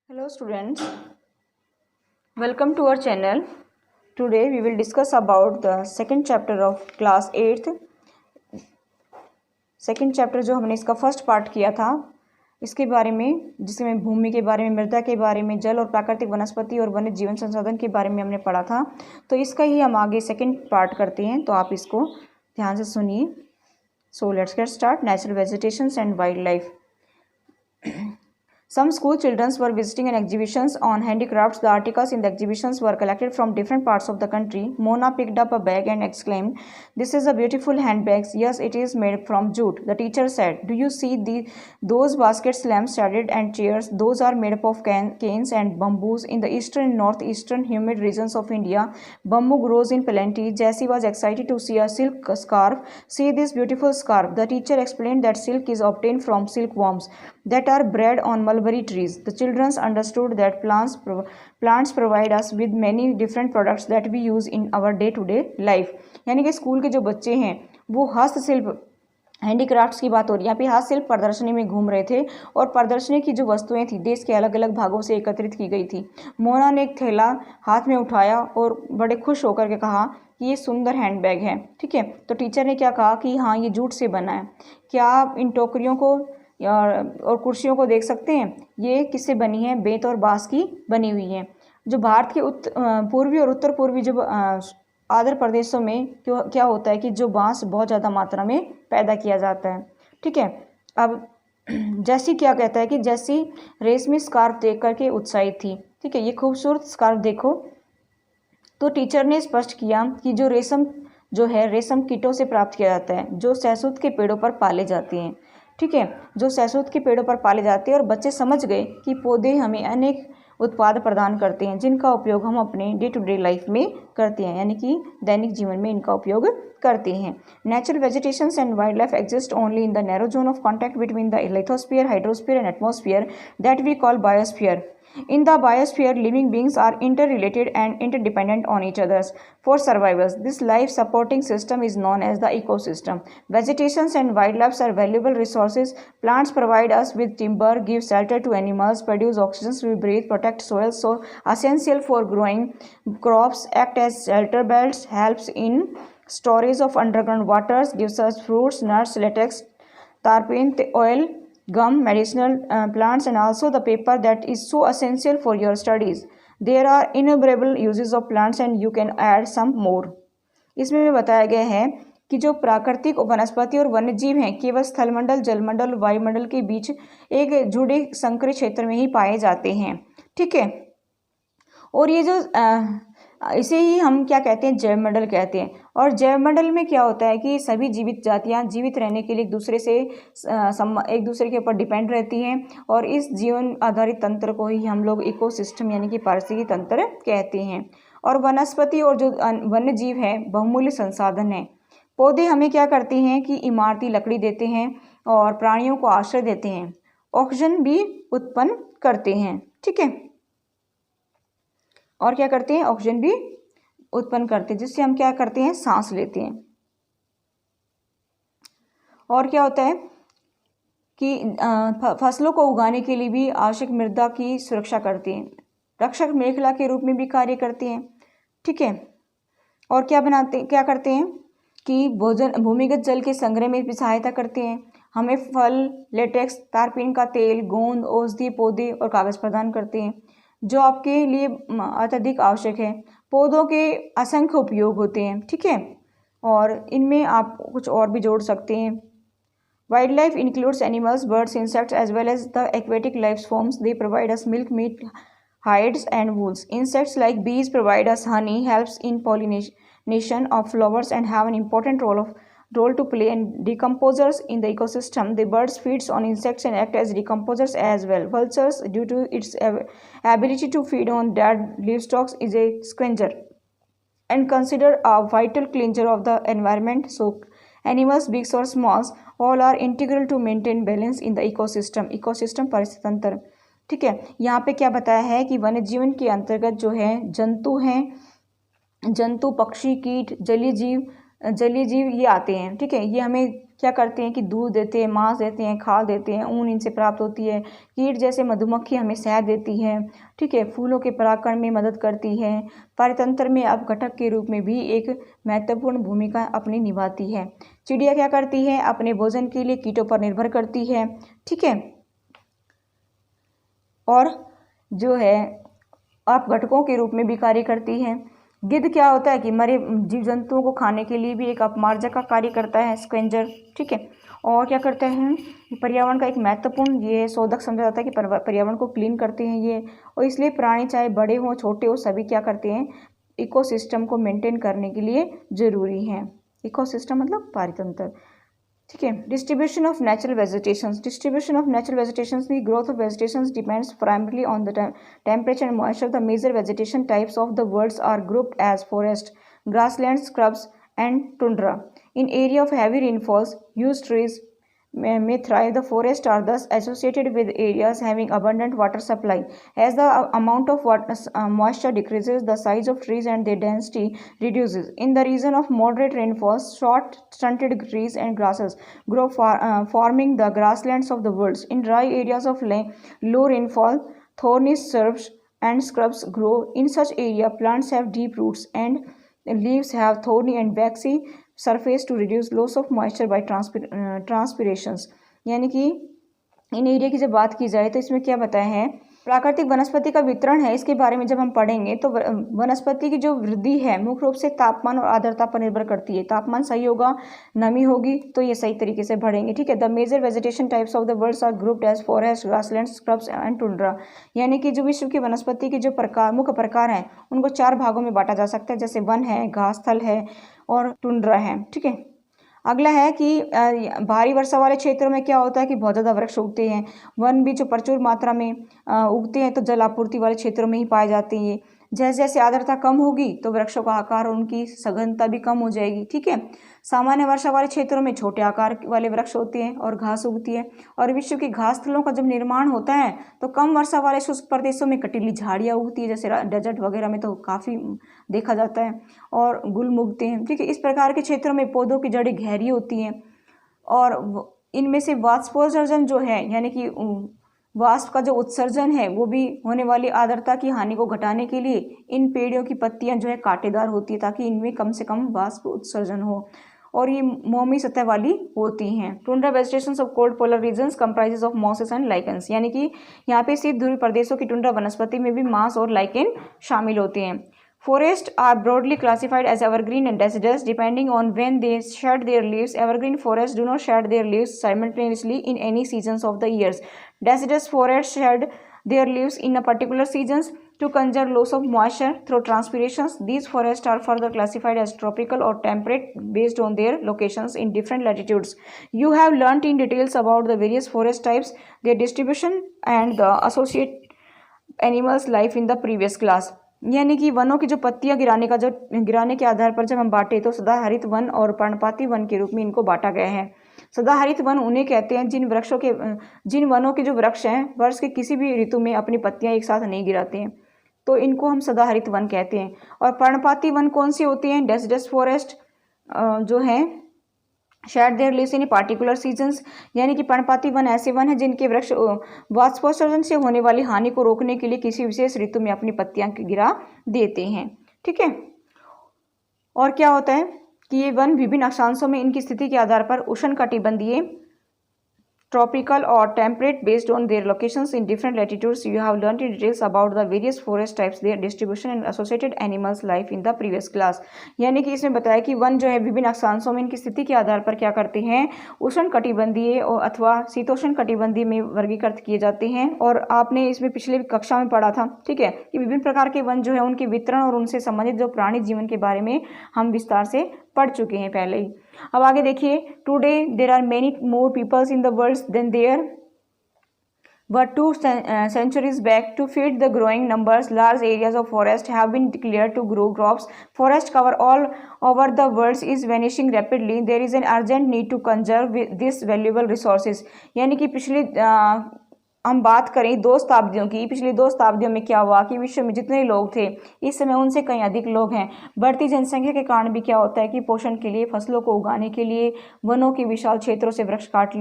Hello students, welcome to our channel. Today we will discuss about the second chapter of class 8th. Second chapter जो हमने इसका first part किया था इसके बारे में, जिसमें भूमि के बारे में, मृदा के बारे में, जल और प्राकृतिक वनस्पति और वन्य जीवन संसाधन के बारे में हमने पढ़ा था। तो इसका ही हम आगे सेकेंड पार्ट करते हैं, तो आप इसको ध्यान से सुनिए। So let's get start. Natural vegetations and wild life. Some school children were visiting an exhibitions on handicrafts. The articles in the exhibitions were collected from different parts of the country. Mona picked up a bag and exclaimed, "This is a beautiful handbag. Yes, it is made from jute." The teacher said, "Do you see those baskets, lamps, shaded and chairs? Those are made up of canes and bamboos. In the eastern and northeastern humid regions of India, bamboo grows in plenty." Jessie was excited to see a silk scarf. "See this beautiful scarf." The teacher explained that silk is obtained from silkworms that are bred on mulberry trees. The children understood that plants provide us with many different products that we use in our day-to-day life. यानी कि school के जो बच्चे हैं वो हस्तशिल्प handicrafts की बात हो रही है। यहाँ पे हस्तशिल्प प्रदर्शनी में घूम रहे थे और प्रदर्शनी की जो वस्तुएं थी देश के अलग अलग भागों से एकत्रित की गई थी। मोना ने एक थैला हाथ में उठाया और बड़े खुश होकर के कहा कि ये सुंदर हैंडबैग है। ठीक है, तो टीचर ने क्या कहा कि हाँ, ये जूट से बना है। क्या आप इन टोकरियों को और कुर्सियों को देख सकते हैं? ये किससे बनी है? बेंत और बांस की बनी हुई है। जो भारत के पूर्वी और उत्तर पूर्वी जो आंध्र प्रदेशों में क्या होता है कि जो बांस बहुत ज़्यादा मात्रा में पैदा किया जाता है। ठीक है, अब जैसी क्या कहता है कि जैसी रेशमी स्कार्फ देख करके उत्साहित थी। ठीक है, ये खूबसूरत स्कार्फ देखो। तो टीचर ने स्पष्ट किया कि जो रेशम जो है रेशम कीटों से प्राप्त किया जाता है, जो सहसूत के पेड़ों पर पाले जाते हैं। ठीक है, जो सहसूत के पेड़ों पर पाले जाते हैं। और बच्चे समझ गए कि पौधे हमें अनेक उत्पाद प्रदान करते हैं जिनका उपयोग हम अपने डे टू डे लाइफ में करते हैं, यानी कि दैनिक जीवन में इनका उपयोग करते हैं। Natural vegetations and wild life exist only in the narrow zone of contact between the lithosphere, hydrosphere and atmosphere that we call biosphere. In the biosphere, living beings are interrelated and interdependent on each other for survival. This life-supporting system is known as the ecosystem. Vegetations and wildlife are valuable resources. Plants provide us with timber, give shelter to animals, produce oxygen we breathe, protect soil, so essential for growing crops, act as shelter belts, helps in storage of underground waters, gives us fruits, nuts, latex, tarpaulin, oil, gum, medicinal plants, and also the paper that is so essential for your studies. There are innumerable uses of plants and you can add some more. इसमें बताया गया है कि जो प्राकृतिक वनस्पति और वन्य जीव हैं केवल स्थलमंडल, जलमंडल और वायुमंडल के बीच एक जुड़े संकरी क्षेत्र में ही पाए जाते हैं। ठीक है, और ये जो इसे ही हम क्या कहते हैं? जैवमंडल कहते हैं। और जैवमंडल में क्या होता है कि सभी जीवित जातियां जीवित रहने के लिए एक दूसरे के ऊपर डिपेंड रहती हैं और इस जीवन आधारित तंत्र को ही हम लोग इकोसिस्टम यानी कि पारिस्थितिकी तंत्र कहते हैं। और वनस्पति और जो वन्य जीव है बहुमूल्य संसाधन है। पौधे हमें क्या करते हैं कि इमारती लकड़ी देते हैं और प्राणियों को आश्रय देते हैं, ऑक्सीजन भी उत्पन्न करते हैं। ठीक है, और क्या करते हैं? ऑक्सीजन भी उत्पन्न करते हैं, जिससे हम क्या करते हैं? सांस लेते हैं। और क्या होता है कि फसलों को उगाने के लिए भी आवश्यक मृदा की सुरक्षा करते हैं, रक्षक मेखला के रूप में भी कार्य करते हैं। ठीक है, और क्या करते हैं कि भूमिगत जल के संग्रह में भी सहायता करते हैं। हमें फल, लेटेक्स, तारपीन का तेल, गोंद, औषधि, पौधे और कागज प्रदान करते हैं जो आपके लिए अत्यधिक आवश्यक है। पौधों के असंख्य उपयोग होते हैं। ठीक है, और इनमें आप कुछ और भी जोड़ सकते हैं। Wild life includes animals, birds, insects as well as the aquatic life forms. They provide us milk, meat, hides and wools. Insects like bees provide us honey, helps in pollination of flowers and have an important role to play in decomposers in the ecosystem. The birds feeds on insects and act as decomposers as well. Vultures, due to its ability to feed on dead livestock, is a scavenger and considered a vital cleanser of the environment. So animals, big or small, all are integral to maintain balance in the ecosystem. Ecosystem परिस्थिति तंत्र। ठीक है, यहाँ पे क्या बताया है कि वन्य जीवन के अंतर्गत जो है जंतु हैं, जंतु, पक्षी, कीट, जलीय जीव, जलीय जीव ये आते हैं, ठीक है। ये हमें क्या करते हैं कि दूध देते हैं, मांस देते हैं, खाल देते हैं, ऊन इनसे प्राप्त होती है। कीट जैसे मधुमक्खी हमें शहद देती है, ठीक है। फूलों के परागकण में मदद करती है। पारितंत्र में अपघटक के रूप में भी एक महत्वपूर्ण भूमिका अपनी निभाती है। चिड़िया क्या करती है, अपने भोजन के लिए कीटों पर निर्भर करती है, ठीक है। और जो है अपघटकों के रूप में भी कार्य करती है। गिद्ध क्या होता है कि मरे जीव जंतुओं को खाने के लिए भी एक अपमार्जक का कार्य करता है, स्क्वेंजर, ठीक है। और क्या करते हैं, पर्यावरण का एक महत्वपूर्ण ये शोधक समझा जाता है कि पर्यावरण को क्लीन करते हैं ये। और इसलिए प्राणी चाहे बड़े हों छोटे हो सभी क्या करते हैं, इकोसिस्टम को मेंटेन करने के लिए जरूरी हैं। इकोसिस्टम मतलब पारितंत्र, ठीक है। Distribution of natural vegetations, distribution of natural vegetations, the growth of vegetations depends primarily on the temperature and moisture. The major vegetation types of the world are grouped as forest, grassland, scrubs and tundra. In area of heavy rainfalls, huge trees may thrive. The forests are thus associated with areas having abundant water supply. As the amount of moisture decreases, the size of trees and their density reduces. In the region of moderate rainfalls, short stunted trees and grasses grow, forming the grasslands of the world. In dry areas of low rainfall, thorny shrubs and scrubs grow. In such area, plants have deep roots and leaves have thorny and waxy surface to reduce loss of moisture by transpirations. यानी कि इन area की जब बात की जाए तो इसमें क्या बताया है, प्राकृतिक वनस्पति का वितरण है, इसके बारे में जब हम पढ़ेंगे तो वनस्पति की जो वृद्धि है मुख्य रूप से तापमान और आर्द्रता पर निर्भर करती है। तापमान सही होगा, नमी होगी तो ये सही तरीके से बढ़ेंगे, ठीक है। The major vegetation types of the world are grouped as forest, grassland, scrubs and tundra. यानी कि जो विश्व की वनस्पति के जो मुख्य प्रकार हैं उनको 4 भागों में बांटा जा सकता है, जैसे वन है, घास स्थल है और टुंड्रा है, ठीक है। अगला है कि भारी वर्षा वाले क्षेत्रों में क्या होता है कि बहुत ज़्यादा वृक्ष उगते हैं। वन भी जो प्रचुर मात्रा में उगते हैं तो जल आपूर्ति वाले क्षेत्रों में ही पाए जाते हैं। जैसे जैसे आर्द्रता कम होगी तो वृक्षों का आकार और उनकी सघनता भी कम हो जाएगी, ठीक है। सामान्य वर्षा वाले क्षेत्रों में छोटे आकार वाले वृक्ष होते हैं और घास उगती है। और विश्व की घास स्थलों का जब निर्माण होता है तो कम वर्षा वाले शुष्क प्रदेशों में कटीली झाड़ियाँ उगती है, जैसे डेजर्ट वगैरह में तो काफ़ी देखा जाता है, और गुल्म उगते हैं, ठीक है। इस प्रकार के क्षेत्रों में पौधों की जड़ें गहरी होती हैं और इनमें से वाष्पोत्सर्जन जो है, यानी कि वाष्प का जो उत्सर्जन है वो भी होने वाली आर्द्रता की हानि को घटाने के लिए इन पेड़ों की पत्तियां जो है कांटेदार होती है ताकि इनमें कम से कम वाष्प उत्सर्जन हो, और ये मोमी सतह वाली होती हैं। Tundra vegetations of cold polar regions comprises of mosses and lichens. यानी कि यहाँ पे शीत ध्रुवीय प्रदेशों की टुंड्रा वनस्पति में भी मांस और लाइकेन शामिल होते हैं। Forests are broadly classified as evergreen and deciduous depending on when they shed their leaves. Evergreen forests do not shed their leaves simultaneously in any seasons of the years. Deciduous forests shed their leaves in a particular seasons to conserve loss of moisture through transpirations. These forests are further classified as tropical or temperate based on their locations in different latitudes. You have learnt in details about the various forest types, their distribution and the associated animals life in the previous class. यानी कि वनों की जो पत्तियां गिराने के आधार पर जब हम बांटे तो सदाहरित वन और पर्णपाती वन के रूप में इनको बांटा गया है। सदाहरित वन उन्हें कहते हैं जिन वनों के जो वृक्ष हैं वर्ष के किसी भी ऋतु में अपनी पत्तियां एक साथ नहीं गिराते हैं, तो इनको हम सदाहरित वन कहते हैं। और पर्णपाती वन कौन से होते हैं, डेसिडस फॉरेस्ट जो हैं shade there leaves in particular seasons. यानी कि पर्णपाती वन ऐसे वन है जिनके वृक्ष वाष्पोत्सर्जन से होने वाली हानि को रोकने के लिए किसी विशेष ऋतु में अपनी पत्तियां गिरा देते हैं, ठीक है। और क्या होता है कि ये वन विभिन्न अक्षांशों में इनकी स्थिति के आधार पर उष्णकटिबंधीय, tropical or temperate based on their locations in different latitudes. You have learned in details about the various forest types, their distribution and associated animals life in the previous class. यानी कि इसमें बताया कि वन जो है विभिन्न अक्षांशों में इनकी स्थिति के आधार पर क्या करते हैं, उष्णकटिबंधीय अथवा शीतोष्ण कटिबंधीय में वर्गीकृत किए जाते हैं। और आपने इसमें पिछले कक्षा में पढ़ा था, ठीक है, कि विभिन्न प्रकार के वन जो है उनके वितरण और उनसे संबंधित जो प्राणी जीवन के बारे में हम विस्तार से पढ़ चुके हैं पहले ही। अब आगे देखिए, today there are many more peoples in the world than there were 2 centuries back. To feed the growing numbers, large areas of forest have been declared to grow crops. Forest cover all over the world is vanishing rapidly. There is an urgent need to conserve this valuable resources. यानी कि पिछले हम बात करें 2 शताब्दियों की, पिछली 2 शताब्दियों में क्या हुआ कि विश्व में जितने लोग थे इस समय उनसे कहीं अधिक लोग हैं। बढ़ती जनसंख्या के कारण भी क्या होता है कि पोषण के लिए, फसलों को उगाने के लिए वनों के विशाल क्षेत्रों से वृक्ष काट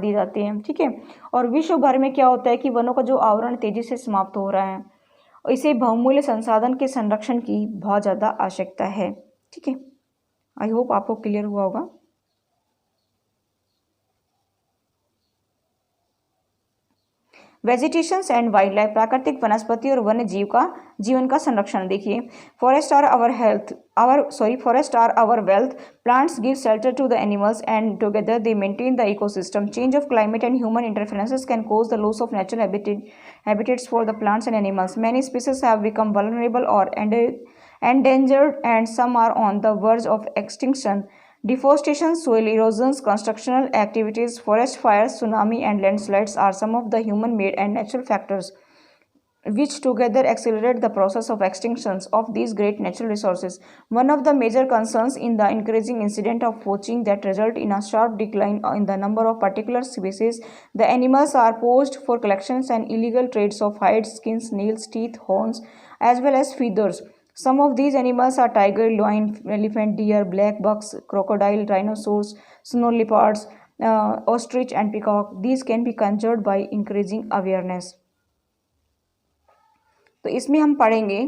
दिए जाते हैं, ठीक है। और विश्व भर में क्या होता है कि वनों का जो आवरण तेजी से समाप्त हो रहा है, इसे बहुमूल्य संसाधन के संरक्षण की बहुत ज़्यादा आवश्यकता है, ठीक है। आई होप आपको क्लियर हुआ होगा। वेजिटेशंस एंड वाइल्ड लाइफ, प्राकृतिक वनस्पति और वन्य जीव का जीवन का संरक्षण। देखिए, forest are our wealth, plants give shelter to the animals and together they maintain the ecosystem. Change of climate and human interferences can cause the loss of natural habitats for the plants and animals. Many species have become vulnerable or endangered and some are on the verge of extinction. Deforestation, soil erosions, constructional activities, forest fires, tsunami and landslides are some of the human-made and natural factors which together accelerate the process of extinctions of these great natural resources. One of the major concerns in the increasing incident of poaching that result in a sharp decline in the number of particular species. The animals are poached for collections and illegal trades of hides, skins, nails, teeth, horns, as well as feathers. Some of these animals are tiger, lion, elephant, deer, black bucks, crocodile, rhinoceros, snow leopards, ostrich and peacock. These can be conjured by increasing awareness. तो इसमें हम पढ़ेंगे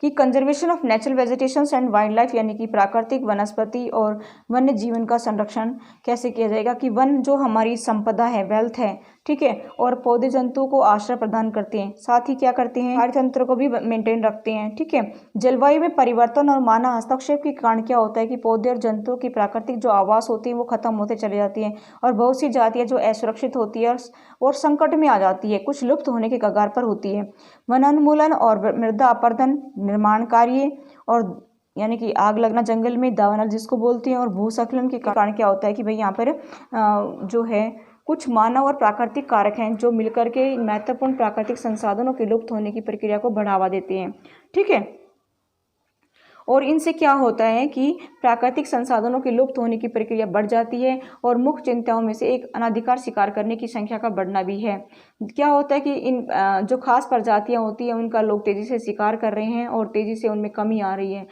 कि conservation of natural vegetations and wild life, यानी कि प्राकृतिक वनस्पति और वन्य जीवन का संरक्षण कैसे किया जाएगा। कि वन जो हमारी संपदा है, वेल्थ है, ठीक है, और पौधे जंतु को आश्रय प्रदान करते हैं, साथ ही क्या करते हैं, हमारे तंत्र को भी मेंटेन रखते हैं, ठीक है। जलवायु में परिवर्तन और मानव हस्तक्षेप के कारण क्या होता है कि पौधे और जंतुओं की प्राकृतिक जो आवास होती है वो खत्म होते चले जाती हैं और बहुत सी जातियाँ जो असुरक्षित होती है और संकट में आ जाती है, कुछ लुप्त होने के कगार पर होती है। वनोन्मूलन और मृदा अपरदन, निर्माण कार्य और यानी कि आग लगना जंगल में, दावानल जिसको बोलते हैं, और भूस्खलन के कारण क्या होता है कि भाई यहाँ पर जो है कुछ मानव और प्राकृतिक कारक हैं जो मिलकर के महत्वपूर्ण प्राकृतिक संसाधनों के लुप्त होने की प्रक्रिया को बढ़ावा देते हैं, ठीक है। और इनसे क्या होता है कि प्राकृतिक संसाधनों के लुप्त होने की प्रक्रिया बढ़ जाती है और मुख्य चिंताओं में से एक अनाधिकार शिकार करने की संख्या का बढ़ना भी है। क्या होता है कि इन जो खास प्रजातियां होती हैं उनका लोग तेजी से शिकार कर रहे हैं और तेजी से उनमें कमी आ रही है।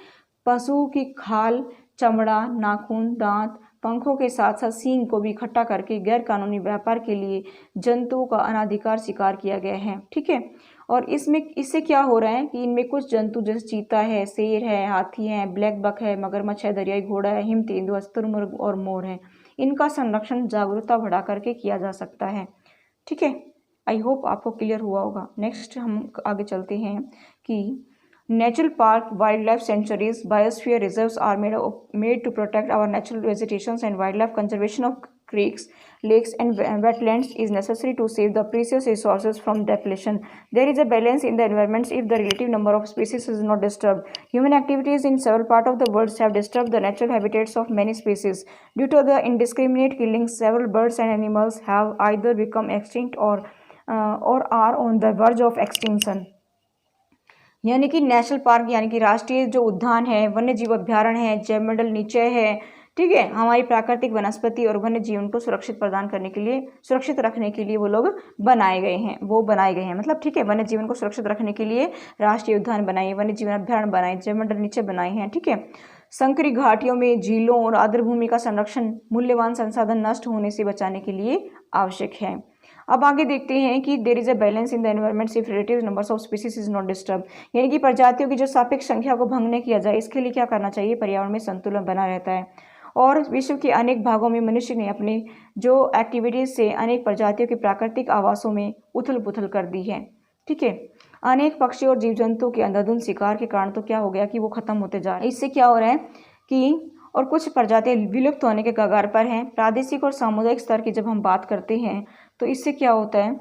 पशु की खाल, चमड़ा, नाखून, दांत, पंखों के साथ साथ सींग को भी इकट्ठा करके गैर कानूनी व्यापार के लिए जंतुओं का अनाधिकार शिकार किया गया है, ठीक है। और इससे क्या हो रहा है कि इनमें कुछ जंतु जैसे चीता है, शेर है, हाथी है, ब्लैक बक है, मगरमच्छ है, दरियाई घोड़ा है, हिम तेंदुआ, शुतुरमुर्ग और मोर है, इनका संरक्षण जागरूकता बढ़ा करके किया जा सकता है, ठीक है। आई होप आपको क्लियर हुआ होगा। नेक्स्ट हम आगे चलते हैं कि Natural park, wildlife sanctuaries, biosphere reserves are made to protect our natural vegetations and wildlife. Conservation of creeks, lakes and wetlands is necessary to save the precious resources from depletion. There is a balance in the environment if the relative number of species is not disturbed. Human activities in several parts of the world have disturbed the natural habitats of many species. Due to the indiscriminate killings, several birds and animals have either become extinct or are on the verge of extinction. यानी कि national park यानी कि राष्ट्रीय जो उद्यान है, वन्य जीव अभ्यारण्य है, जैवमंडल निचय है, ठीक है, हमारी प्राकृतिक वनस्पति और वन्य जीवन को सुरक्षित प्रदान करने के लिए, सुरक्षित रखने के लिए वो लोग बनाए गए हैं, मतलब ठीक है, वन्य जीवन को सुरक्षित रखने के लिए राष्ट्रीय उद्यान बनाए, वन्य जीवन अभ्यारण्य बनाए, जैवमंडल निचय बनाए हैं, ठीक है। संकरी घाटियों में झीलों और आर्द्रभूमि का संरक्षण मूल्यवान संसाधन नष्ट होने से बचाने के लिए आवश्यक है। अब आगे देखते हैं कि there is a balance in the environment if relative numbers of species is not disturb, यानी कि प्रजातियों की जो सापेक्ष संख्या को भंग न किया जाए, इसके लिए क्या करना चाहिए, पर्यावरण में संतुलन बना रहता है। और विश्व के अनेक भागों में मनुष्य ने अपने जो एक्टिविटीज से अनेक प्रजातियों के प्राकृतिक आवासों में उथल पुथल कर दी है, ठीक है। अनेक पक्षी और जीव जंतुओं के अंधाधुंध शिकार के कारण तो क्या हो गया कि वो खत्म होते जा रहे हैं। इससे क्या हो रहा है कि और कुछ प्रजातियां विलुप्त होने के कगार पर हैं। प्रादेशिक और सामुदायिक स्तर की जब हम बात करते हैं तो इससे क्या होता है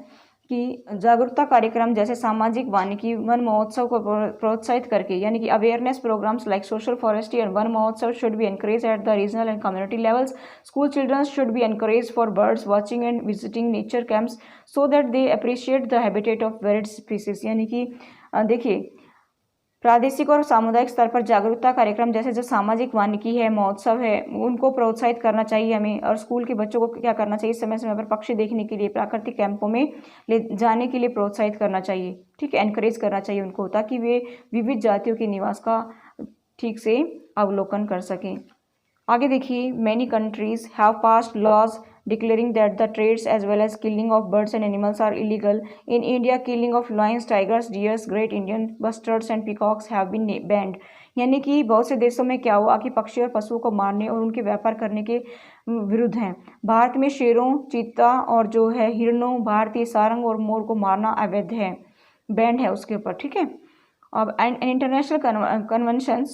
कि जागरूकता कार्यक्रम जैसे सामाजिक वानिकी, वन महोत्सव को प्रोत्साहित करके, यानी कि awareness programmes like social forestry and Van Mahotsav should be encourage at the regional and community levels. School children should be encouraged for birds watching and visiting nature camps so that they appreciate the habitat of varied species. यानी कि देखिए प्रादेशिक और सामुदायिक स्तर पर जागरूकता कार्यक्रम जैसे जो सामाजिक वानिकी है, महोत्सव है, उनको प्रोत्साहित करना चाहिए हमें। और स्कूल के बच्चों को क्या करना चाहिए, समय समय पर पक्षी देखने के लिए, प्राकृतिक कैंपों में ले जाने के लिए प्रोत्साहित करना चाहिए, ठीक है, एनकरेज करना चाहिए उनको, ताकि वे विविध जातियों के निवास का ठीक से अवलोकन कर सकें। आगे देखिए, many countries have passed laws declaring that the trades as well as killing of birds and animals are illegal. In India, killing of lions, tigers, deers, great Indian bustards and peacocks have been banned. यानी कि बहुत से देशों में क्या हुआ कि पक्षी और पशुओं को मारने और उनके व्यापार करने के विरुद्ध हैं। भारत में शेरों, चीता और जो है हिरणों, भारतीय सारंग और मोर को मारना अवैध है, बैंड है उसके ऊपर, ठीक है। अब an international convention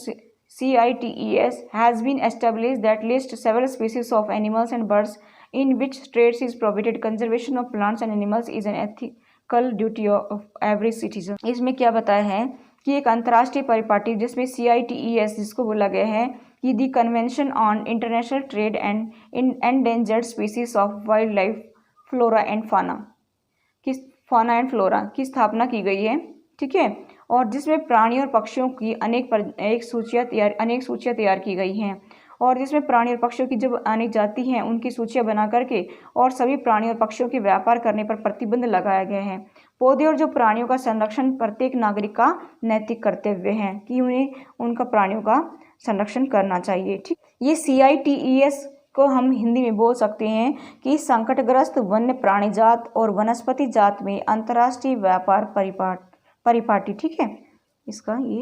CITES has been established that lists several species of animals and birds in which trade is prohibited. Conservation of plants and animals is an ethical duty of every citizen. इसमें क्या बताया है कि एक अंतर्राष्ट्रीय परिपाटी जिसमें CITES जिसको बोला गया है कि the convention on international trade and endangered species of wild life flora and flora की स्थापना की गई है, ठीक है, और जिसमें प्राणी और पक्षियों की अनेक सूचियाँ तैयार की गई हैं, और जिसमें प्राणी और पक्षियों की जब अनेक जाति हैं उनकी सूचियाँ बना करके और सभी प्राणी और पक्षियों के व्यापार करने पर प्रतिबंध लगाया गया है। पौधे और जो प्राणियों का संरक्षण प्रत्येक नागरिक का नैतिक कर्तव्य है कि उन्हें उनका प्राणियों का संरक्षण करना चाहिए, ठीक। ये CITES को हम हिंदी में बोल सकते हैं कि संकटग्रस्त वन्य प्राणी जात और वनस्पति जात में अंतर्राष्ट्रीय व्यापार परिपाटी, ठीक है, इसका ये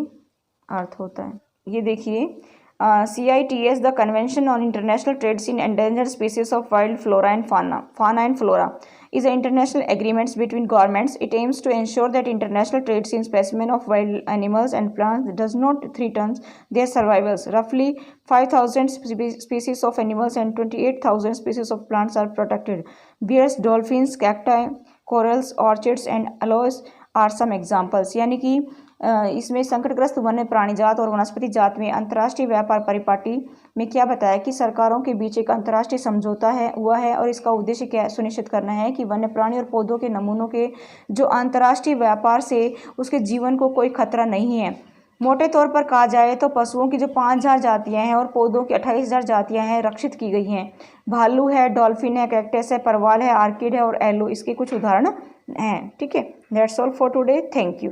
अर्थ होता है। ये देखिए, CITES the convention on international trades in endangered species of wild flora and flora is an international agreement between governments. It aims to ensure that international trades in specimen of wild animals and plants does not threaten their survivals. Roughly 5,000 species of animals and 28,000 species of plants are protected. Bears, dolphins, cacti, corals, orchids and aloes are some examples. यानी कि इसमें संकटग्रस्त वन्य प्राणी जात और वनस्पति जात में अंतर्राष्ट्रीय व्यापार परिपाटी में क्या बताया कि सरकारों के बीच एक अंतर्राष्ट्रीय समझौता हुआ है और इसका उद्देश्य क्या सुनिश्चित करना है कि वन्य प्राणी और पौधों के नमूनों के जो अंतर्राष्ट्रीय व्यापार से उसके जीवन को कोई खतरा नहीं है। मोटे तौर पर कहा जाए तो पशुओं की जो 5,000 जातियां हैं और पौधों की 28,000 जातियां हैं रक्षित की गई हैं। भालू है, डॉल्फिन है, कैक्टस है, परवाल है, आर्किड है और एलो इसके कुछ उदाहरण हैं, ठीक है। That's all for today, thank you.